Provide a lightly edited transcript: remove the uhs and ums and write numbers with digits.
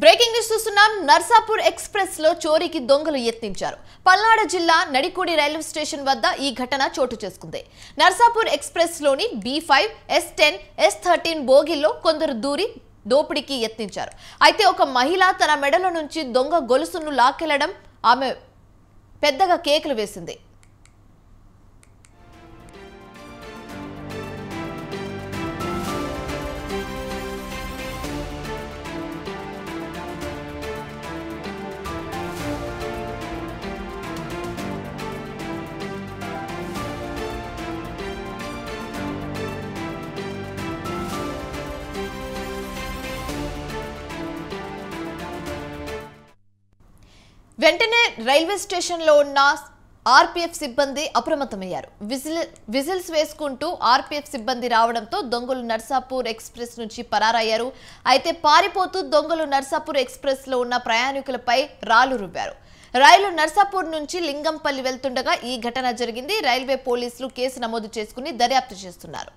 Breaking news చూస్తున్నాం. Narsapur express లో చోరీకి దొంగలు యత్నించారు. పల్నాడు జిల్లా నడికూడి రైల్వే స్టేషన్ వద్ద ఈ ఘటన చోటు చేసుకుంది. నర్సాపూర్ ఎక్స్ప్రెస్ లోని B5, S10, S13 బోగిల్లో కొందరు దూరి దోపిడీకి యత్నించారు. అయితే ఒక మహిళ తన మెడలో నుంచి దొంగ గొలుసును లాక్కెళ్లడం ఆమె పెద్దగా కేకలు వేసింది. వెంటనే రైల్వే స్టేషన్ లో ఉన్న ఆర్పీఎఫ్ సిబ్బంది అప్రమత్తమయ్యారు. విజిల్స్ వేసుకుంటూ ఆర్పీఎఫ్ సిబ్బంది రావడంతో దొంగలు నర్సాపూర్ ఎక్స్ప్రెస్ నుంచి పరారయ్యారు. అయితే పారిపోతూ దొంగలు నర్సాపూర్ ఎక్స్ప్రెస్ లో ఉన్న ప్రయాణికులపై రాళ్లు రువ్వారు. రైలు నర్సాపూర్ నుంచి లింగంపల్లి వెళ్తుండగా ఈ ఘటన జరిగింది. రైల్వే పోలీసులు కేసు నమోదు చేసుకుని దర్యాప్తు చేస్తున్నారు.